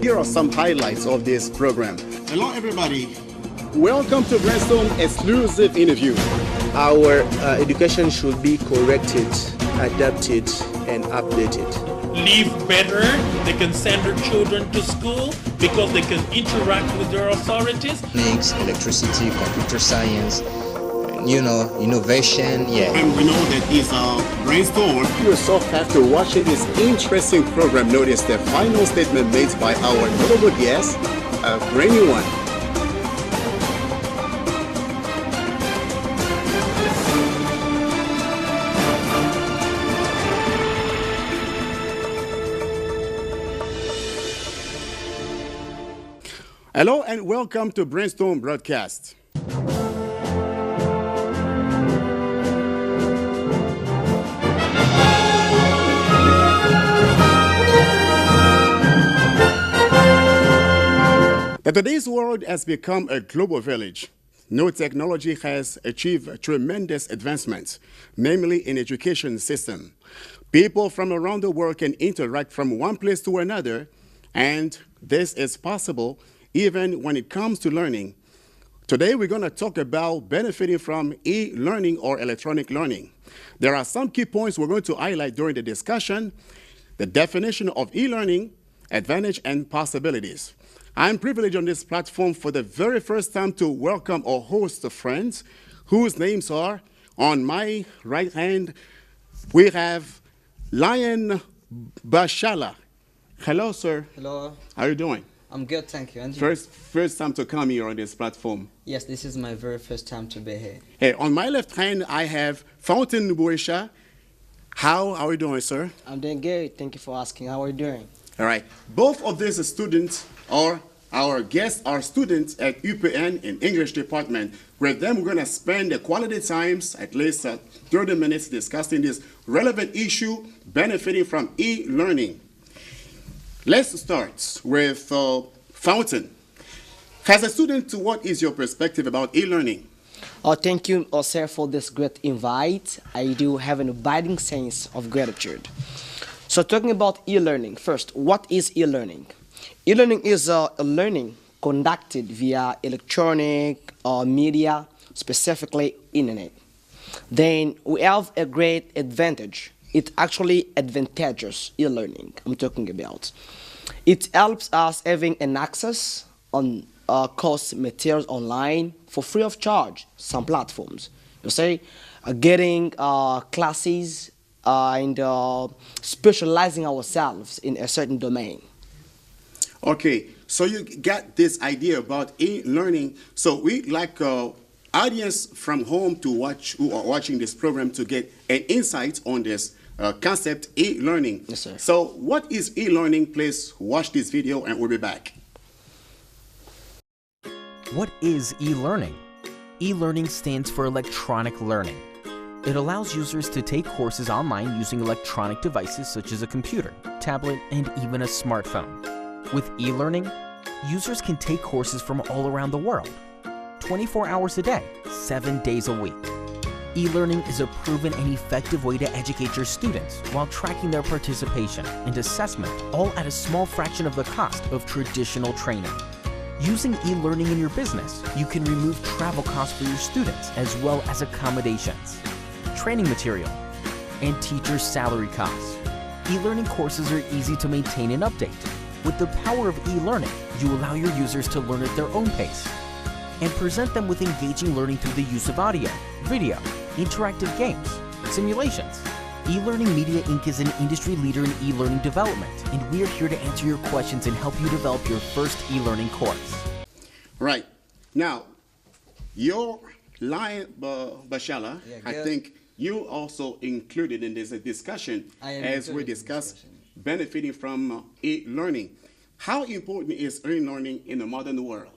here are some highlights of this program. Hello, everybody. Welcome to Brainstorm exclusive interview. Our education should be corrected, adapted, and updated. Live better, they can send their children to school because they can interact with their authorities. Mechanics, electricity, computer science, innovation, And we know that it's a brainstorm. Yourself, after watching this interesting program, notice the final statement made by our notable guest, a brand new one. Hello and welcome to Brainstorm Broadcast. Today's world has become a global village. New technology has achieved tremendous advancements, namely in education system. People from around the world can interact from one place to another, and this is possible even when it comes to learning. Today, we're going to talk about benefiting from e-learning or electronic learning. There are some key points we're going to highlight during the discussion: the definition of e-learning, advantage, and possibilities. I'm privileged on this platform for the very first time to welcome our host of friends, whose names are, on my right hand, we have Lion Bashala. Hello, sir. Hello. How are you doing? I'm good, thank you. And you? First time to come here on this platform. Yes, this is my very first time to be here. Hey, on my left hand, I have Fountain Buisha. How are you doing, sir? I'm doing good. Thank you for asking. How are you doing? All right. Both of these students are our guests are students at UPN in English department. With them, we're going to spend the quality times, at least 30 minutes, discussing this relevant issue, benefiting from e-learning. Let's start with Fountain. As a student, what is your perspective about e-learning? Thank you, sir, for this great invite. I do have an abiding sense of gratitude. So talking about e-learning, first, what is e-learning? E-learning is a learning conducted via electronic media, specifically internet. Then we have a great advantage. It's actually advantageous e-learning I'm talking about. It helps us having an access on course materials online for free of charge, some platforms. You say, getting classes and specializing ourselves in a certain domain. Okay, so you got this idea about e-learning. So we like audience from home to watch who are watching this program to get an insight on this concept e-learning. Yes, sir. So what is e-learning? Please watch this video and we'll be back. What is e-learning? E-learning stands for electronic learning. It allows users to take courses online using electronic devices such as a computer, tablet, and even a smartphone. With e-learning, users can take courses from all around the world, 24 hours a day, 7 days a week. E-learning is a proven and effective way to educate your students while tracking their participation and assessment, all at a small fraction of the cost of traditional training. Using e-learning in your business, you can remove travel costs for your students as well as accommodations, training material, and teacher salary costs. E-learning courses are easy to maintain and update. With the power of e-learning, you allow your users to learn at their own pace and present them with engaging learning through the use of audio, video, interactive games, simulations. E-Learning Media Inc. is an industry leader in e-learning development, and we are here to answer your questions and help you develop your first e-learning course. Right. Now, your Lion Bashala, I think you also included in this discussion as we discuss benefiting from e-learning. How important is e-learning in the modern world?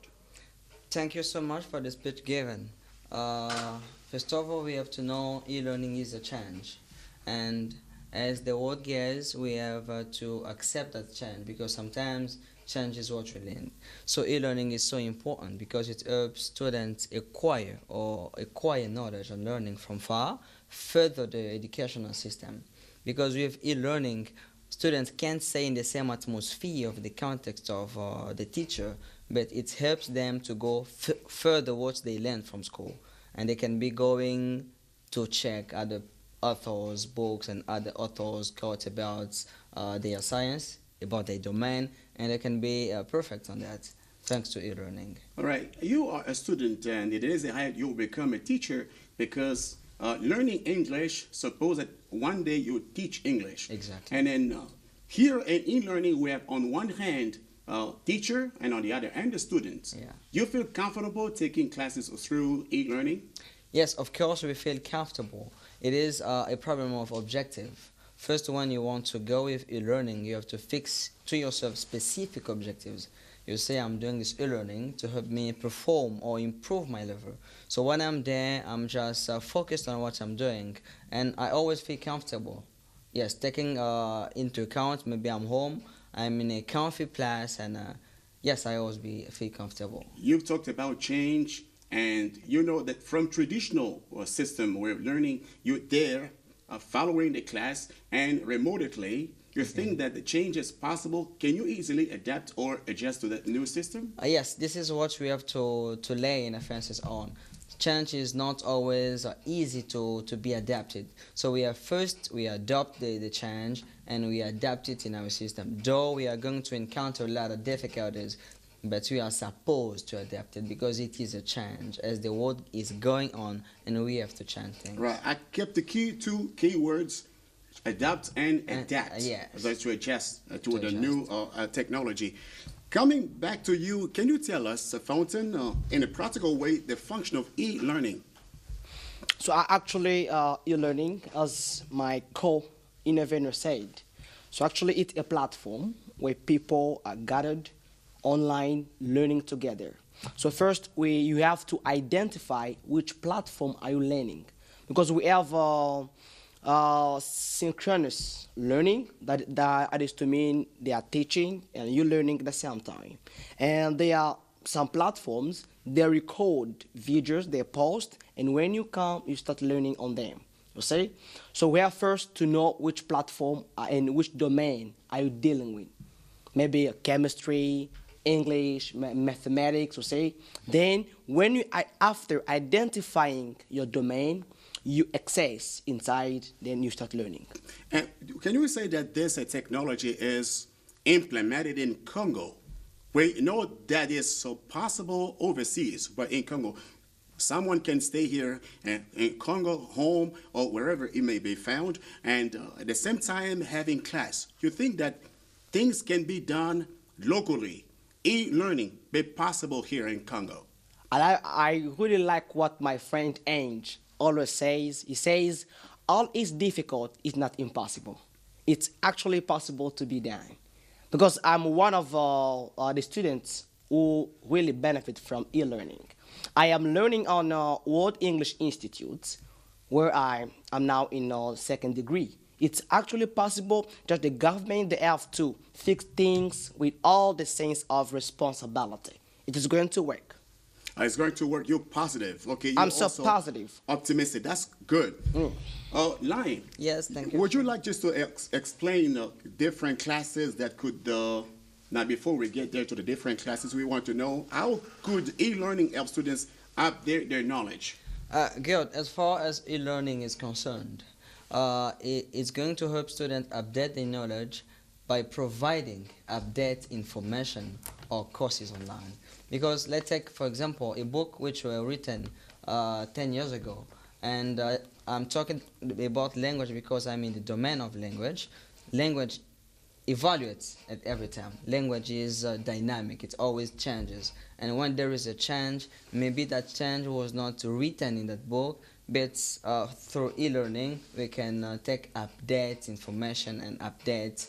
Thank you so much for the speech given. First of all, we have to know e-learning is a change. And as the word goes, we have to accept that change because sometimes change is what we learn. So e-learning is so important because it helps students acquire knowledge and learning from far, further the educational system. Because with e-learning, students can't stay in the same atmosphere of the context of the teacher, but it helps them to go further what they learn from school. And they can be going to check other authors' books and other authors' quotes about their science, about their domain, and they can be perfect on that thanks to e-learning. All right, you are a student, and it is a height you'll become a teacher because learning English, suppose that one day you teach English. Exactly. And then here in e-learning, we have on one hand teacher and on the other hand the students. Yeah. You feel comfortable taking classes through e-learning? Yes, of course we feel comfortable. It is a problem of objective. First, when you want to go with e-learning, you have to fix to yourself specific objectives. You say, I'm doing this e-learning to help me perform or improve my level. So when I'm there, I'm just focused on what I'm doing, and I always feel comfortable. Yes, taking into account, maybe I'm home, I'm in a comfy place, and yes, I always feel comfortable. You've talked about change, and you know that from traditional system where learning, you're there following the class and remotely, you think that the change is possible. Can you easily adapt or adjust to that new system? Yes, this is what we have to lay an emphasis on. Change is not always easy to be adapted. So we adopt the change and we adapt it in our system. Though we are going to encounter a lot of difficulties, but we are supposed to adapt it because it is a change as the world is going on and we have to change things. Right. I kept the two key words, adapt and adapt. Yes. That's to adjust to the new technology. Coming back to you, can you tell us, Fountain, in a practical way, the function of e-learning? So actually, e-learning, as my co-innovator said, so actually it's a platform where people are gathered online learning together. So first, you have to identify which platform are you learning, because we have synchronous learning, that is to mean they are teaching and you learning at the same time. And there are some platforms, they record videos, they post, and when you come, you start learning on them. You see? So we have first to know which platform and which domain are you dealing with. Maybe chemistry, English, mathematics, you see? Then when you, after identifying your domain, you access inside, then you start learning. And can you say that this technology is implemented in Congo, where you know that is so possible overseas, but in Congo, someone can stay here in Congo, home, or wherever it may be found, and at the same time having class. You think that things can be done locally, e-learning be possible here in Congo? I really like what my friend Ange always says. He says, all is difficult is not impossible. It's actually possible to be done. Because I'm one of the students who really benefit from e-learning. I am learning on World English Institute, where I am now in second degree. It's actually possible that the government, they have to fix things with all the sense of responsibility. It is going to work. It's going to work. You're positive. Okay. I'm so positive. Optimistic. That's good. Lion. Yes, thank you. Would you like just to explain different classes that could, now before we get there to the different classes, we want to know how could e-learning help students update their knowledge? Good. As far as e-learning is concerned, it's going to help students update their knowledge by providing update information or courses online. Because let's take, for example, a book which were written 10 years ago, and I'm talking about language because I'm in the domain of language. Language evaluates at every time. Language is dynamic, it always changes. And when there is a change, maybe that change was not written in that book, but through e-learning, we can take updates, information, and update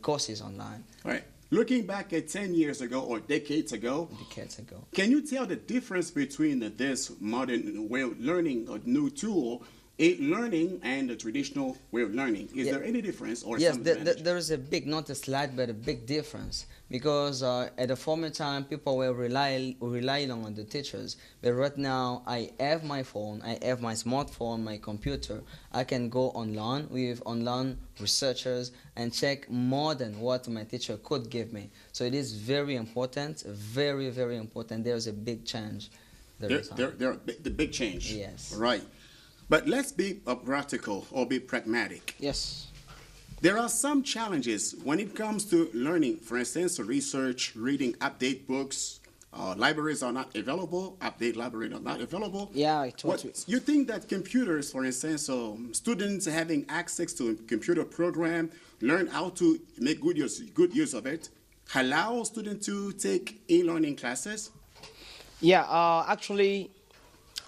courses online. All right. Looking back at 10 years ago or decades ago, can you tell the difference between this modern way of learning, a new tool, e-learning and the traditional way of learning. Is there any difference or Yes, some advantage? there is a big, not a slight, but a big difference. Because at the former time, people were relying on the teachers. But right now, I have my phone, I have my smartphone, my computer. I can go online with online researchers and check more than what my teacher could give me. So it is very important, very, very important. There is a big change. The big change. Yes. Right. But let's be practical or be pragmatic. Yes. There are some challenges when it comes to learning. For instance, research, reading, update books. Libraries are not available. Update library are not available. Yeah, I totally. You think that computers, for instance, students having access to a computer program, learn how to make good use of it, allow students to take e-learning classes? Yeah, actually,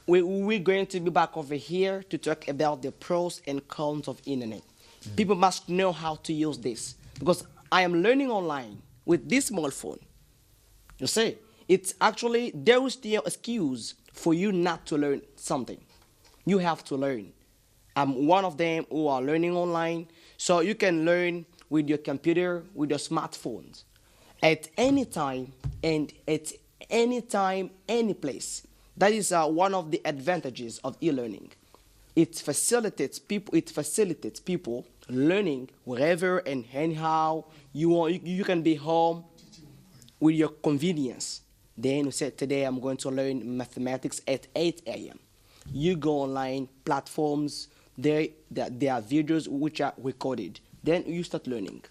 we're going to be back over here to talk about the pros and cons of internet. People must know how to use this because I am learning online with this small phone. You see, it's actually, there is no excuse for you not to learn something. You have to learn. I'm one of them who are learning online, so you can learn with your computer, with your smartphones, at any time and at any time, any place. That is one of the advantages of e-learning. It facilitates people learning wherever and anyhow you want. You can be home with your convenience. Then you say, today I'm going to learn mathematics at 8 a.m. You go online platforms. There are videos which are recorded. Then you start learning.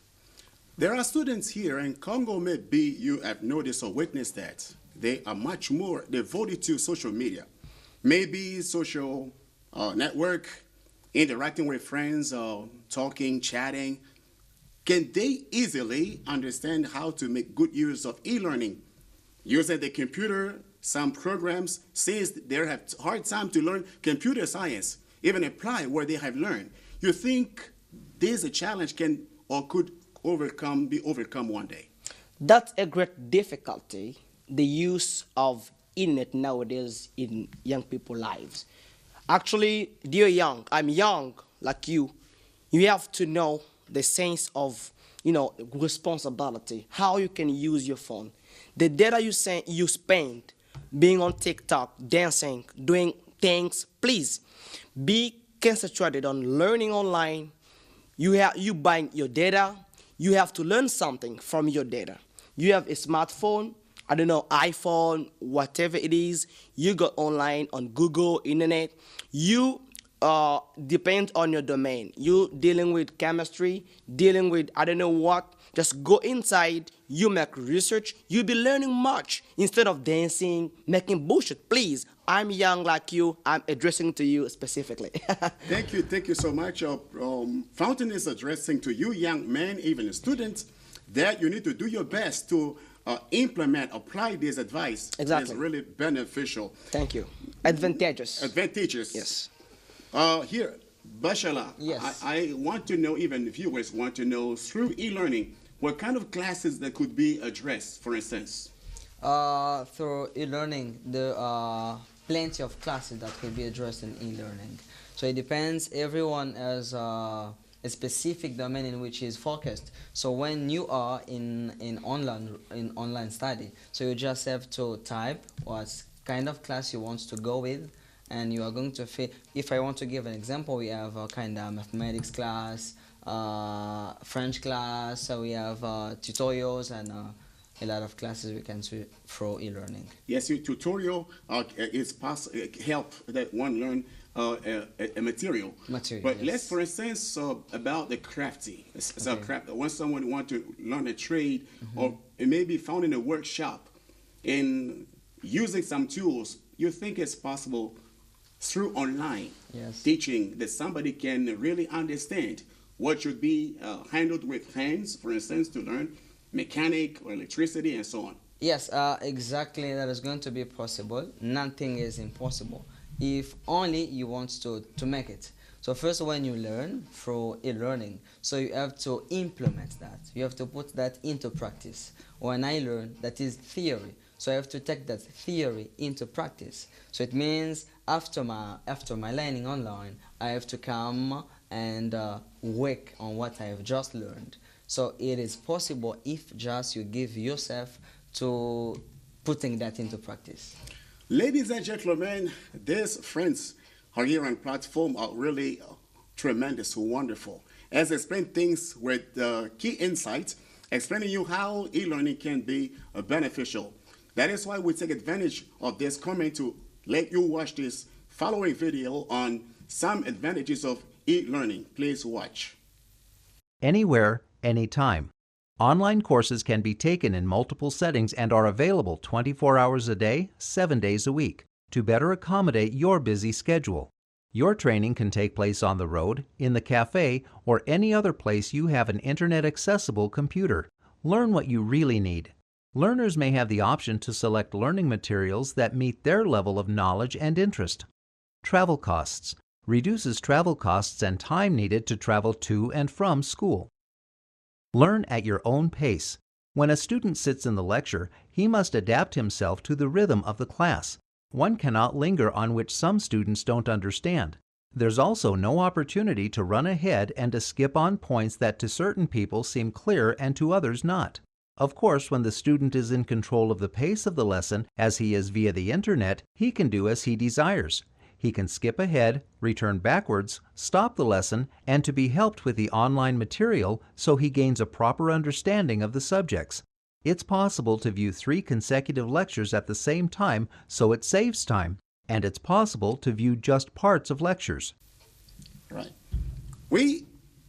There are students here in Congo, maybe you have noticed or witnessed that. They are much more devoted to social media. Maybe social network, interacting with friends, talking, chatting. Can they easily understand how to make good use of e-learning? Using the computer, some programs, since they have hard time to learn computer science, even apply where they have learned. You think this a challenge can or could be overcome one day? That's a great difficulty, the use of internet nowadays in young people's lives. Actually, dear young, I'm young like you. You have to know the sense of, responsibility, how you can use your phone. The data you spend being on TikTok, dancing, doing things, please be concentrated on learning online. You buying your data. You have to learn something from your data. You have a smartphone, I don't know, iPhone, whatever it is. You go online on Google, internet. You depend on your domain. You dealing with chemistry, dealing with I don't know what. Just go inside. You make research. You'll be learning much instead of dancing, making bullshit. Please, I'm young like you. I'm addressing to you specifically. Thank you so much. Fountain is addressing to you, young men, even students, that you need to do your best to implement, apply this advice. Exactly. It's really beneficial. Thank you. Advantageous. Advantageous. Yes. Here, Bashala, Yes. I want to know, even viewers want to know, through e-learning, what kind of classes that could be addressed, for instance? Through e-learning, there are plenty of classes that will be addressed in e-learning. So it depends. Everyone has a specific domain in which he is focused. So when you are in online study, so you just have to type what kind of class you want to go with, and you are going to fit. If I want to give an example, we have a kind of mathematics class, French class, so we have tutorials and a lot of classes we can do through e-learning. Yes, your tutorial is help that one learn a material. But Yes. let's, for instance, about the crafty. So when someone want to learn a trade, or it may be found in a workshop, in using some tools, you think it's possible through online teaching that somebody can really understand what should be handled with hands, for instance, to learn mechanic or electricity and so on. Yes, exactly. That is going to be possible. Nothing is impossible if only you want to make it. So first, when you learn through e-learning, so you have to implement that. You have to put that into practice. When I learn, that is theory. So I have to take that theory into practice. So it means after my learning online, I have to come and work on what I have just learned. So it is possible if just you give yourself to putting that into practice. Ladies and gentlemen, these friends are here on platform are really tremendous, wonderful. As they explain things with key insights, explaining you how e-learning can be beneficial. That is why we take advantage of this comment to let you watch this following video on some advantages of e-learning. Please watch. Anywhere, anytime. Online courses can be taken in multiple settings and are available 24 hours a day, 7 days a week, to better accommodate your busy schedule. Your training can take place on the road, in the cafe, or any other place you have an internet-accessible computer. Learn what you really need. Learners may have the option to select learning materials that meet their level of knowledge and interest. Travel costs. Reduces travel costs and time needed to travel to and from school. Learn at your own pace. When a student sits in the lecture, he must adapt himself to the rhythm of the class. One cannot linger on which some students don't understand. There's also no opportunity to run ahead and to skip on points that to certain people seem clear and to others not. Of course, when the student is in control of the pace of the lesson, as he is via the internet, he can do as he desires. He can skip ahead, return backwards, stop the lesson, and to be helped with the online material so he gains a proper understanding of the subjects. It's possible to view 3 consecutive lectures at the same time, so it saves time, and it's possible to view just parts of lectures. Right. We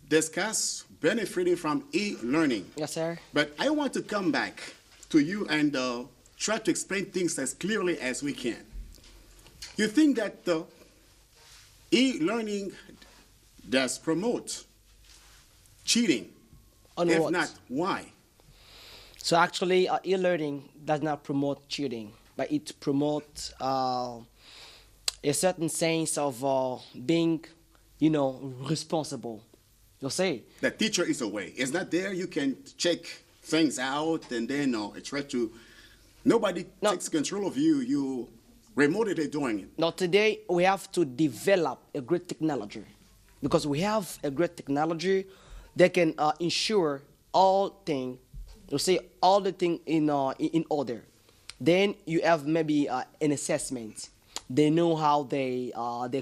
discuss benefiting from e-learning. Yes, sir. But I want to come back to you and try to explain things as clearly as we can. You think that e-learning does promote cheating? On if what? not, why? So actually, e-learning does not promote cheating, but it promotes a certain sense of being, responsible. You see? The teacher is away. It's not there. You can check things out and then try to. Nobody takes control of you. You remotely doing it. Now today we have to develop a great technology, because we have a great technology that can ensure all things. You see all the things in order. Then you have maybe an assessment. They know how they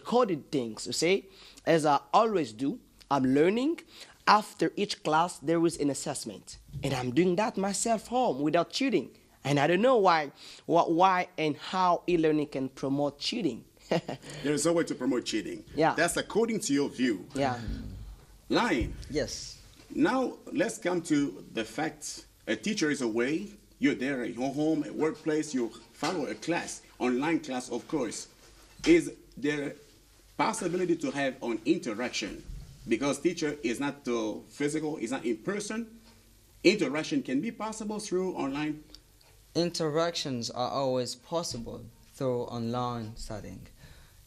coded things. You see, as I always do, I'm learning. After each class, there is an assessment, and I'm doing that myself home without cheating. And I don't know why and how e-learning can promote cheating. There is no way to promote cheating. Yeah. That's according to your view. Yeah. Lying. Yes. Now let's come to the fact a teacher is away. You're there at your home, at workplace. You follow a class, online class, of course. Is there possibility to have an interaction? Because teacher is not physical, is not in person. Interaction can be possible through online. Interactions are always possible through online studying.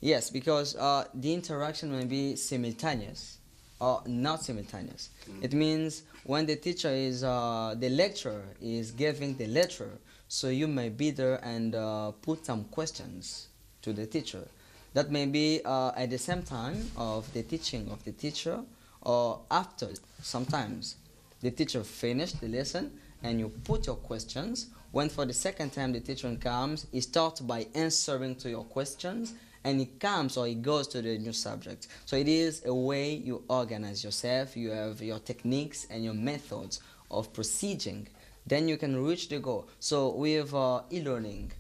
Yes, because the interaction may be simultaneous or not simultaneous. It means when the teacher is, the lecturer is giving the lecture, so you may be there and put some questions to the teacher. That may be at the same time of the teaching of the teacher, or after. Sometimes the teacher finished the lesson and you put your questions. When for the second time the teacher comes, he starts by answering to your questions, and he comes or he goes to the new subject. So it is a way you organize yourself, you have your techniques and your methods of proceeding. Then you can reach the goal. So with e-learning,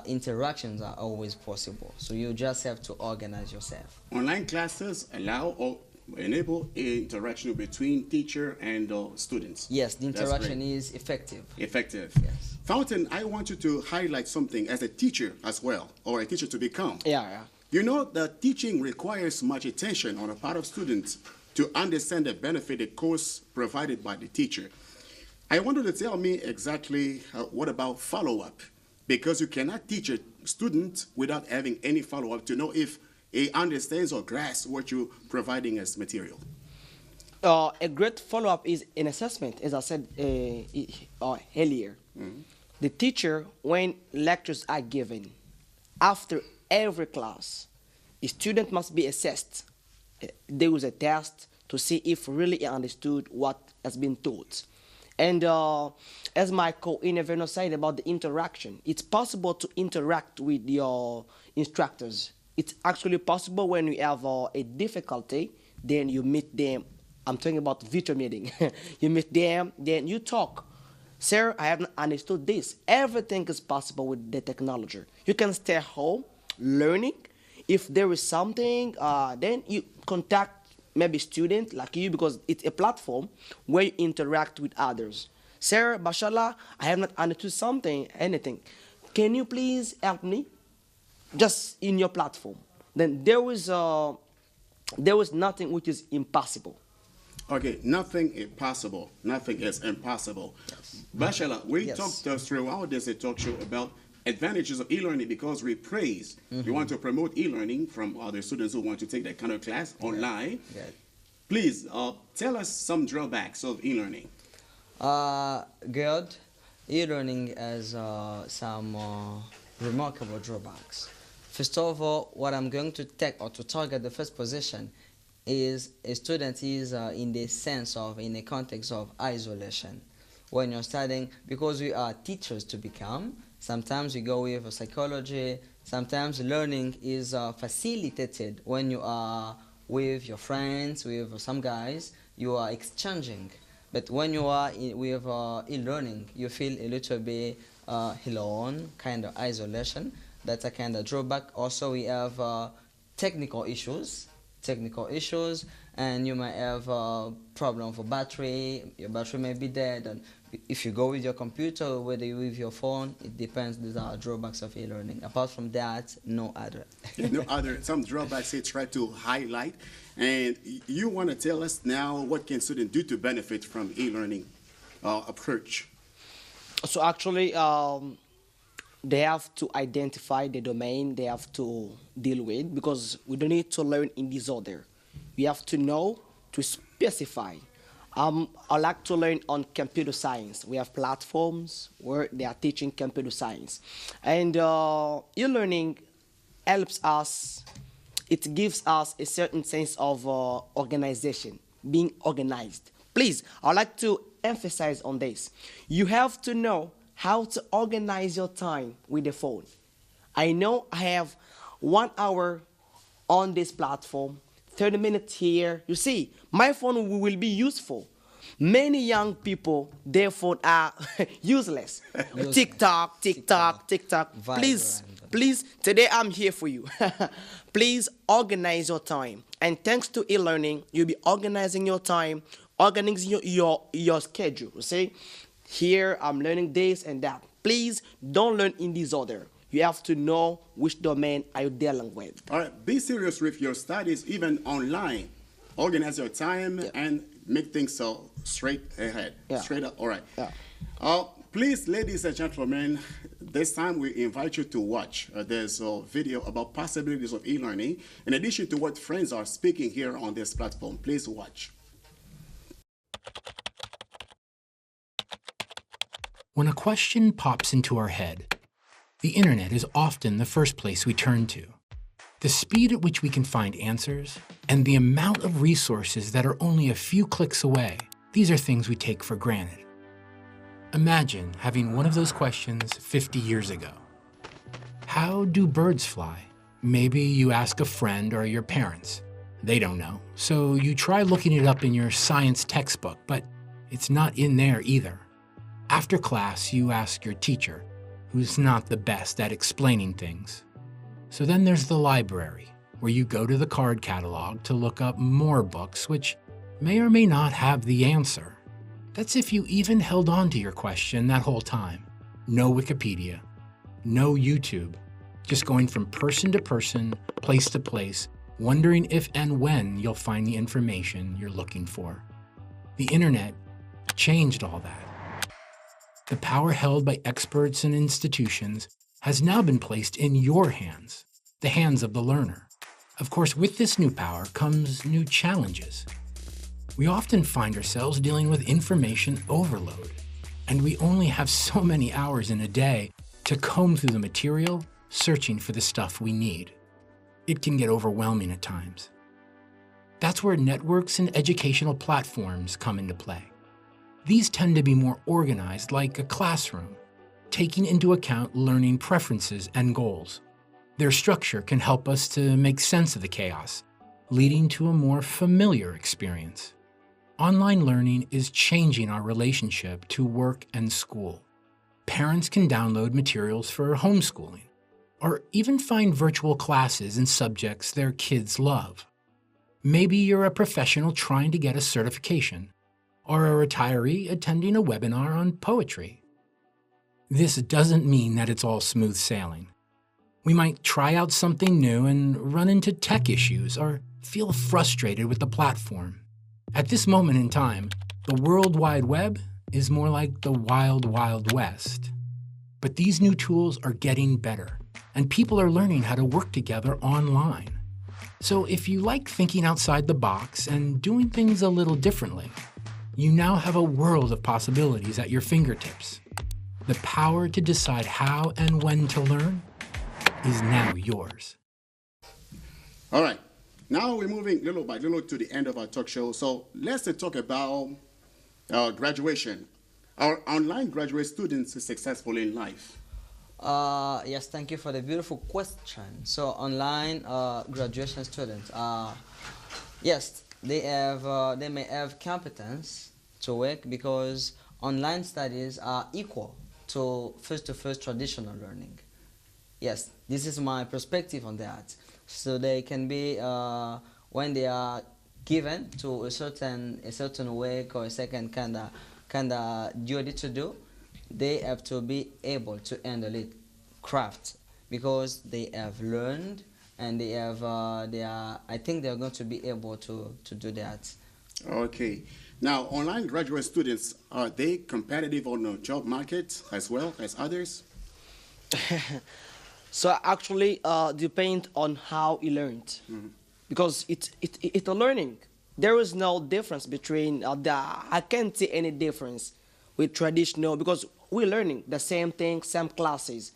interactions are always possible. So you just have to organize yourself. Online classes allow or enable interaction between teacher and students. Yes, the interaction is effective. Effective. Yes. Fountain, I want you to highlight something as a teacher as well, or a teacher to become. Yeah. You know that teaching requires much attention on the part of students to understand the benefit the course provided by the teacher. I want you to tell me exactly what about follow-up, because you cannot teach a student without having any follow-up to know if he understands or grasps what you're providing as material. A great follow-up is an assessment, as I said earlier. The teacher, when lectures are given, after every class, a student must be assessed. There is a test to see if really he understood what has been taught. And as my co-intervener said about the interaction, it's possible to interact with your instructors. It's actually possible when you have a difficulty, then you meet them. I'm talking about virtual meeting. You meet them, then you talk. Sir, I haven't understood this. Everything is possible with the technology. You can stay home, learning. If there is something, then you contact maybe student like you, because it's a platform where you interact with others. Sir, Bashala, I have not understood anything. Can you please help me? Just in your platform. Then there was nothing which is impossible. Okay, nothing is possible. Nothing is impossible. Yes. Bashala, we talked throughout this talk show about advantages of e-learning, because we praise, we want to promote e-learning from other students who want to take that kind of class online. Please tell us some drawbacks of e-learning. Good. E-learning has some remarkable drawbacks. First of all, what I'm going to take or to target the first position is a student is in the sense of, in the context of isolation. When you're studying, because we are teachers to become, sometimes we go with psychology, sometimes learning is facilitated when you are with your friends, with some guys, you are exchanging. But when you are with e-learning, you feel a little bit alone, kind of isolation. That's a kind of drawback. Also, we have technical issues, and you might have a problem for battery. Your battery may be dead, and if you go with your computer or whether you with your phone, it depends. These are drawbacks of e-learning. Apart from that, no other. No other. Some drawbacks they try to highlight. And you want to tell us now what can students do to benefit from e-learning approach? So actually, they have to identify the domain they have to deal with, because we don't need to learn in disorder. We have to know to specify. I like to learn on computer science. We have platforms where they are teaching computer science. And e-learning helps us, it gives us a certain sense of organization, being organized. Please, I'd like to emphasize on this. You have to know how to organize your time with the phone. I know I have 1 hour on this platform, 30 minutes here. You see, my phone will be useful. Many young people, their phone are useless. TikTok. Please, today I'm here for you. Please organize your time. And thanks to e-learning, you'll be organizing your time, organizing your schedule. You see, here I'm learning this and that. Please don't learn in disorder. You have to know which domain are you dealing with. All right, be serious with your studies, even online. Organize your time and make things so straight ahead, straight up. All right. Please, ladies and gentlemen, this time we invite you to watch. There's a video about possibilities of e-learning, in addition to what friends are speaking here on this platform. Please watch. When a question pops into our head, the internet is often the first place we turn to. The speed at which we can find answers, and the amount of resources that are only a few clicks away, these are things we take for granted. Imagine having one of those questions 50 years ago. How do birds fly? Maybe you ask a friend or your parents. They don't know, so you try looking it up in your science textbook, but it's not in there either. After class, you ask your teacher, who's not the best at explaining things. So then there's the library, where you go to the card catalog to look up more books which may or may not have the answer. That's if you even held on to your question that whole time. No Wikipedia, no YouTube, just going from person to person, place to place, wondering if and when you'll find the information you're looking for. The internet changed all that. The power held by experts and institutions has now been placed in your hands, the hands of the learner. Of course, with this new power comes new challenges. We often find ourselves dealing with information overload. and we only have so many hours in a day to comb through the material, searching for the stuff we need. It can get overwhelming at times. That's where networks and educational platforms come into play. These tend to be more organized, like a classroom, taking into account learning preferences and goals. Their structure can help us to make sense of the chaos, leading to a more familiar experience. Online learning is changing our relationship to work and school. Parents can download materials for homeschooling, or even find virtual classes in subjects their kids love. Maybe you're a professional trying to get a certification, or a retiree attending a webinar on poetry. This doesn't mean that it's all smooth sailing. We might try out something new and run into tech issues or feel frustrated with the platform. At this moment in time, the World Wide Web is more like the Wild Wild West. But these new tools are getting better, and people are learning how to work together online. So if you like thinking outside the box and doing things a little differently, you now have a world of possibilities at your fingertips. The power to decide how and when to learn is now yours. All right. Now we're moving little by little to the end of our talk show. So let's talk about graduation. Are online graduate students successful in life? Yes, thank you for the beautiful question. So online graduation students, yes, they may have competence to work because online studies are equal to face-to-face traditional learning. Yes, this is my perspective on that. So they can be when they are given to a certain work or a second kind of duty to do, they have to be able to handle it craft because they have learned and I think they are going to be able to do that. Okay. Now, online graduate students, are they competitive on the job market as well as others? So actually, depend on how you learned, because it's a learning. There is no difference between I can't see any difference with traditional because we're learning the same thing, same classes,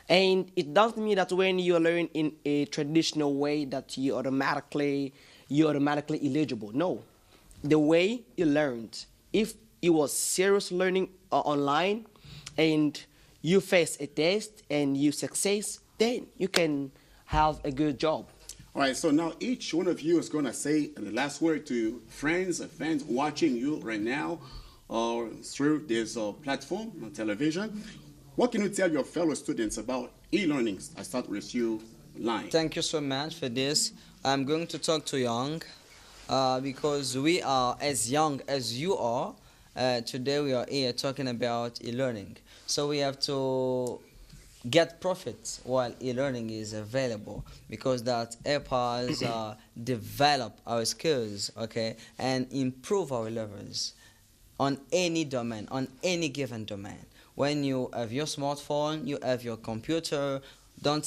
and it doesn't mean that when you learn in a traditional way that you're automatically eligible. No, the way you learned, if you was serious learning online, and you face a test and you success, then you can have a good job. All right, so now each one of you is going to say the last word to friends and fans watching you right now or through this platform on television. What can you tell your fellow students about e-learning? I start with you, Line. Thank you so much for this. I'm going to talk to young because we are as young as you are. Today we are here talking about e-learning. So we have to get profits while e-learning is available because that helps us develop our skills, okay, and improve our levels on any domain, on any given domain. When you have your smartphone, you have your computer. Don't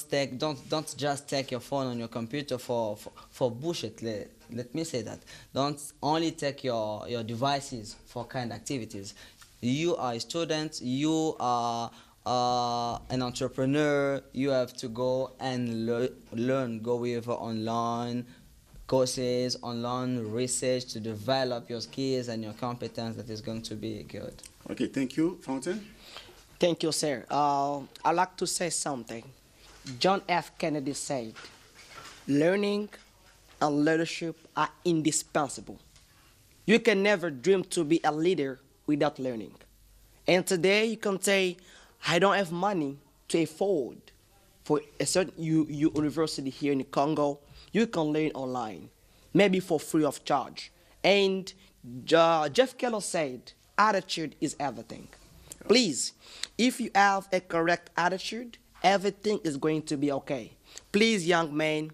just take your phone on your computer for bullshit. Let me say that. Don't only take your devices for kind activities. You are a student. You are an entrepreneur. You have to go and learn. Go with online courses, online research to develop your skills and your competence. That is going to be good. Okay, thank you, Fountain. Thank you, sir. I'd like to say something. John F. Kennedy said, learning and leadership are indispensable. You can never dream to be a leader without learning. And today you can say, I don't have money to afford for a certain university here in Congo. You can learn online, maybe for free of charge. And Jeff Keller said, attitude is everything. Please, if you have a correct attitude, everything is going to be okay. Please, young man,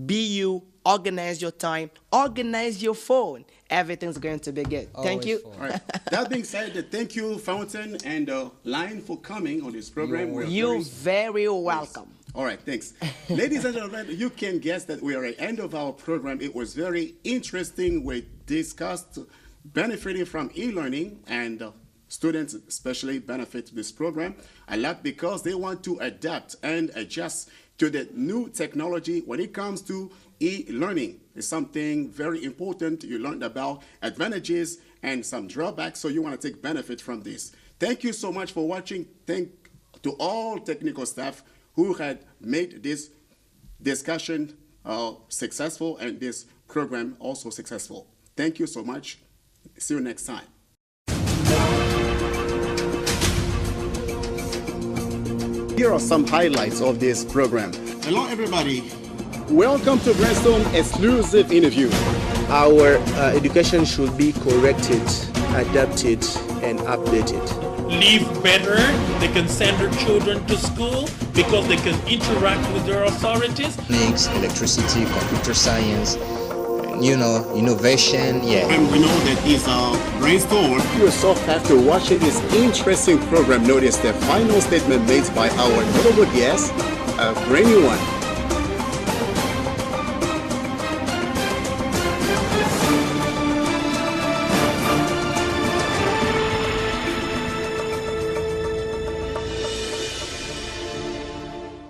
be you, organize your time, organize your phone. Everything's going to be good. Thank you. All right. That being said, thank you, Fountain and Line, for coming on this program. You're very welcome. Yes. All right, thanks. Ladies and gentlemen, you can guess that we are at the end of our program. It was very interesting. We discussed benefiting from e-learning and students especially benefit from this program a lot because they want to adapt and adjust to the new technology when it comes to e-learning. It's something very important. You learned about advantages and some drawbacks, so you want to take benefit from this. Thank you so much for watching. Thank to all technical staff who had made this discussion successful and this program also successful. Thank you so much. See you next time. Here are some highlights of this program. Hello, everybody. Welcome to Brainstorm exclusive interview. Our education should be corrected, adapted, and updated. Live better, they can send their children to school because they can interact with their authorities. Mechanics, electricity, computer science, innovation, yeah. And we know that is a brainstorm. You yourself, after watching this interesting program, notice the final statement made by our notable guest, a brand new one.